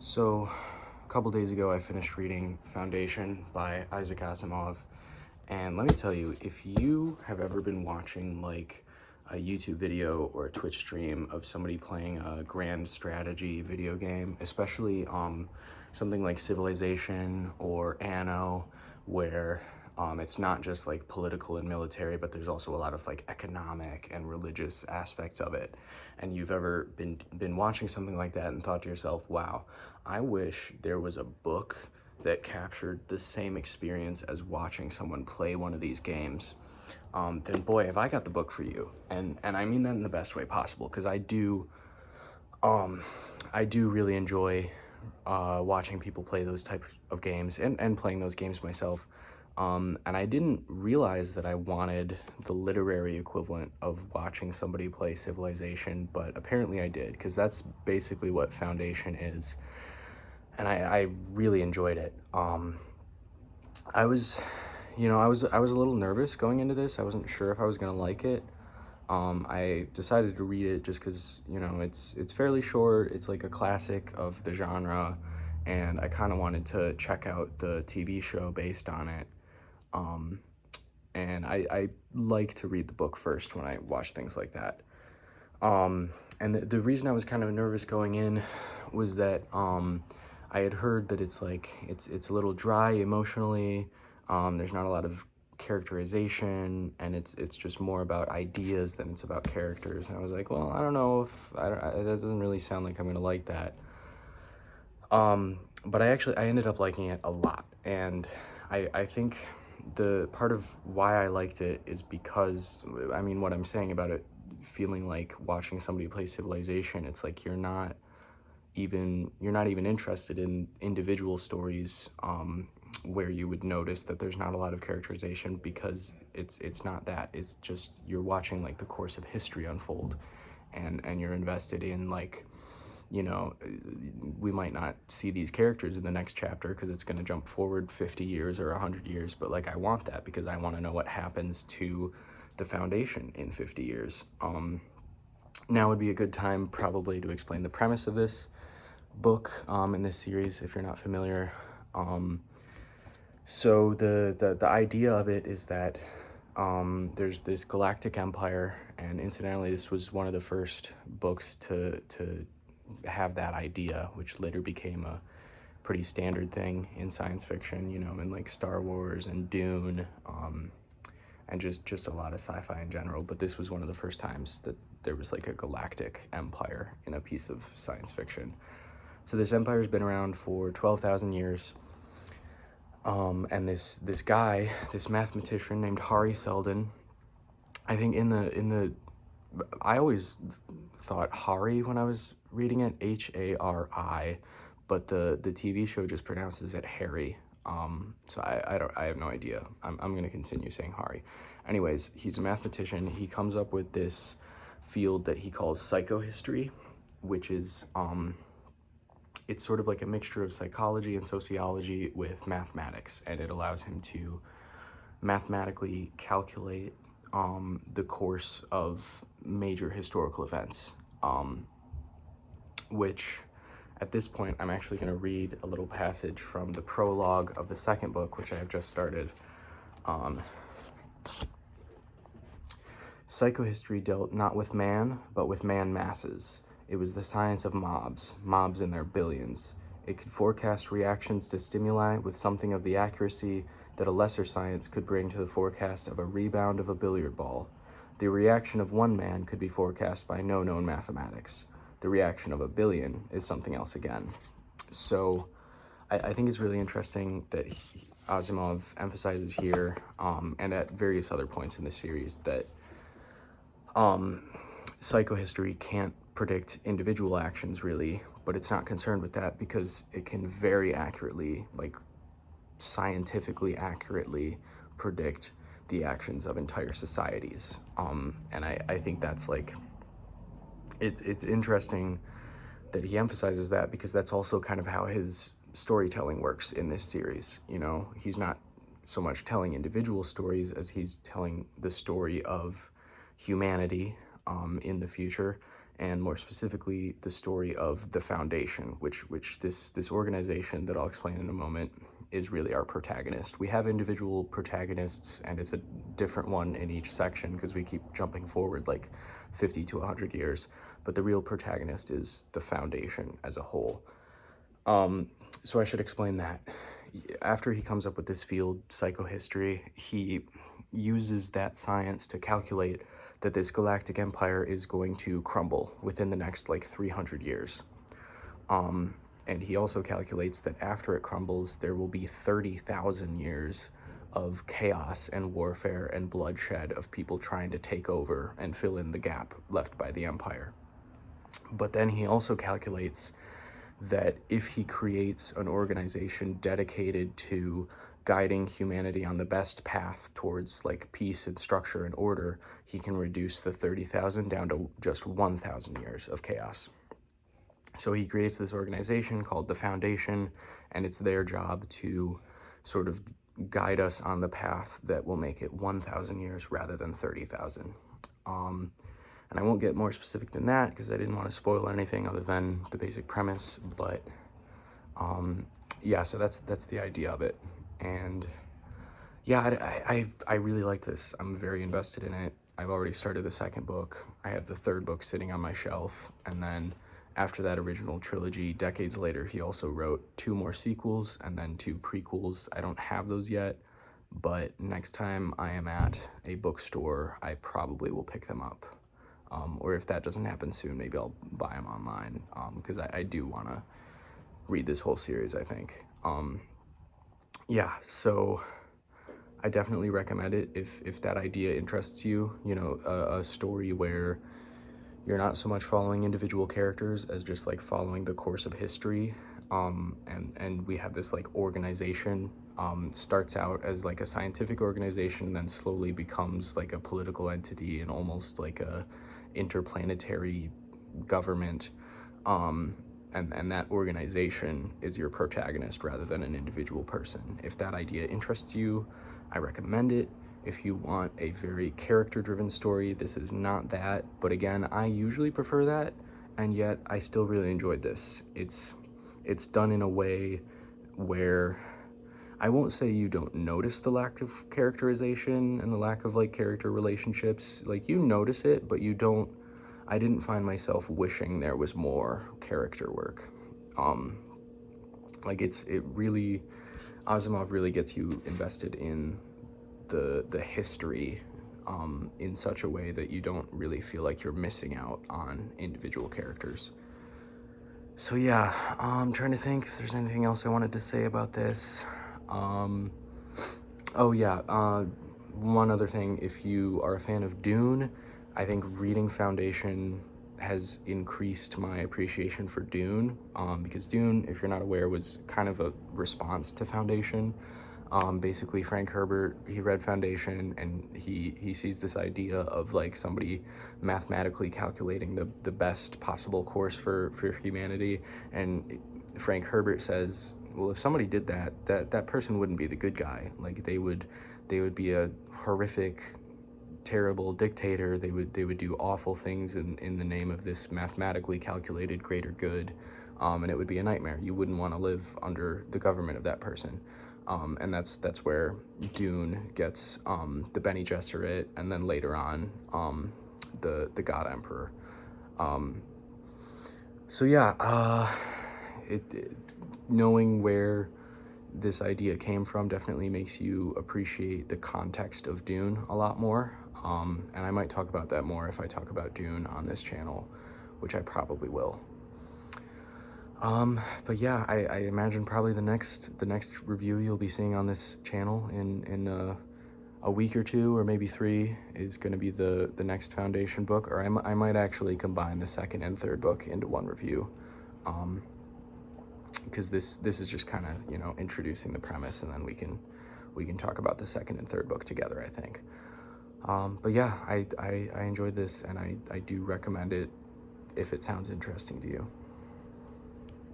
So, a couple days ago, I finished reading Foundation by Isaac Asimov. And let me tell you, if you have ever been watching like a YouTube video or a Twitch stream of somebody playing a grand strategy video game, especially something like Civilization or Anno, where it's not just like political and military, but there's also a lot of like economic and religious aspects of it. And you've ever been watching something like that and thought to yourself, "Wow, I wish there was a book that captured the same experience as watching someone play one of these games." Then boy, have I got the book for you. And I mean that in the best way possible, because I do really enjoy watching people play those types of games and playing those games myself. And I didn't realize that I wanted the literary equivalent of watching somebody play Civilization, but apparently I did, because that's basically what Foundation is. And I really enjoyed it. I was, I was a little nervous going into this. I wasn't sure if I was gonna like it. I decided to read it just because it's fairly short. It's like a classic of the genre, and I kind of wanted to check out the TV show based on it. And I like to read the book first when I watch things like that. And the reason I was kind of nervous going in was that I had heard that it's a little dry emotionally. There's not a lot of characterization, and it's just more about ideas than it's about characters. And I was like, well, I don't know if that doesn't really sound like I'm gonna like that. But I ended up liking it a lot, and I think the part of why I liked it is because, I mean, what I'm saying about it feeling like watching somebody play Civilization, it's like you're not even interested in individual stories, where you would notice that there's not a lot of characterization, because it's not that. It's just you're watching like the course of history unfold, and you're invested in, like, we might not see these characters in the next chapter because it's going to jump forward 50 years or 100 years, but like I want that because I want to know what happens to the Foundation in 50 years. Now would be a good time probably to explain the premise of this book, in this series, if you're not familiar. So the idea of it is that there's this galactic empire, and incidentally, this was one of the first books to have that idea, which later became a pretty standard thing in science fiction, in like Star Wars and Dune, and just a lot of sci-fi in general. But this was one of the first times that there was like a galactic empire in a piece of science fiction. So this empire's been around for 12,000 years. And this guy, this mathematician named Hari Seldon, I think I always thought Hari when I was reading it, Hari, but the TV show just pronounces it Harry. So I have no idea. I'm gonna continue saying Hari. Anyways, he's a mathematician. He comes up with this field that he calls psychohistory, which is it's sort of like a mixture of psychology and sociology with mathematics, and it allows him to mathematically calculate the course of major historical events, which at this point I'm actually going to read a little passage from the prologue of the second book, which I have just started. Psychohistory dealt not with man, but with man masses. It was the science of mobs in their billions. It could forecast reactions to stimuli with something of the accuracy that a lesser science could bring to the forecast of a rebound of a billiard ball. The reaction of one man could be forecast by no known mathematics. The reaction of a billion is something else again. So I think it's really interesting that Asimov emphasizes here, and at various other points in the series, that psychohistory can't predict individual actions really, but it's not concerned with that because it can very accurately, like scientifically accurately, predict the actions of entire societies. And I think that's like, it's interesting that he emphasizes that, because that's also kind of how his storytelling works in this series. He's not so much telling individual stories as he's telling the story of humanity in the future, and more specifically the story of the Foundation, which this organization that I'll explain in a moment is really our protagonist. We have individual protagonists, and it's a different one in each section because we keep jumping forward like 50 to 100 years, but the real protagonist is the Foundation as a whole. So I should explain that. After he comes up with this field, psychohistory, he uses that science to calculate that this galactic empire is going to crumble within the next like 300 years. And he also calculates that after it crumbles, there will be 30,000 years of chaos and warfare and bloodshed of people trying to take over and fill in the gap left by the empire. But then he also calculates that if he creates an organization dedicated to guiding humanity on the best path towards like peace and structure and order, he can reduce the 30,000 down to just 1,000 years of chaos. So he creates this organization called the Foundation, and it's their job to sort of guide us on the path that will make it 1,000 years rather than 30,000. And I won't get more specific than that because I didn't want to spoil anything other than the basic premise, but yeah, so that's the idea of it. And yeah, I really like this. I'm very invested in it. I've already started the second book. I have the third book sitting on my shelf, and then after that original trilogy, decades later, he also wrote 2 more sequels and then 2 prequels. I don't have those yet, but next time I am at a bookstore, I probably will pick them up. Or if that doesn't happen soon, maybe I'll buy them online, because I do want to read this whole series, I think. Yeah, so I definitely recommend it if that idea interests you, you know, a story where you're not so much following individual characters as just like following the course of history. And we have this like organization, starts out as like a scientific organization and then slowly becomes like a political entity and almost like a interplanetary government. And that organization is your protagonist rather than an individual person. If that idea interests you, I recommend it. If you want a very character-driven story, this is not that. But again, I usually prefer that, and yet I still really enjoyed this. It's done in a way where I won't say you don't notice the lack of characterization and the lack of like character relationships. Like you notice it, but you don't. I didn't find myself wishing there was more character work. Like it really, Asimov really gets you invested in the history in such a way that you don't really feel like you're missing out on individual characters. So yeah, I'm trying to think if there's anything else I wanted to say about this. Oh yeah, one other thing, if you are a fan of Dune, I think reading Foundation has increased my appreciation for Dune, because Dune, if you're not aware, was kind of a response to Foundation. Basically Frank Herbert, he read Foundation and he sees this idea of like somebody mathematically calculating the best possible course for humanity, and Frank Herbert says, well, if somebody did that person wouldn't be the good guy. Like they would be a horrific, terrible dictator. They would do awful things in the name of this mathematically calculated greater good, and it would be a nightmare. You wouldn't want to live under the government of that person. And that's where Dune gets the Bene Gesserit, and then later on the God Emperor. So yeah, knowing where this idea came from definitely makes you appreciate the context of Dune a lot more. And I might talk about that more if I talk about Dune on this channel, which I probably will. But yeah, I imagine probably the next review you'll be seeing on this channel in a week or 2 or maybe 3 is going to be the next Foundation book, or I might actually combine the second and third book into one review, because this is just kind of, you know, introducing the premise, and then we can talk about the second and third book together, I think. But yeah, I enjoyed this, and I do recommend it if it sounds interesting to you.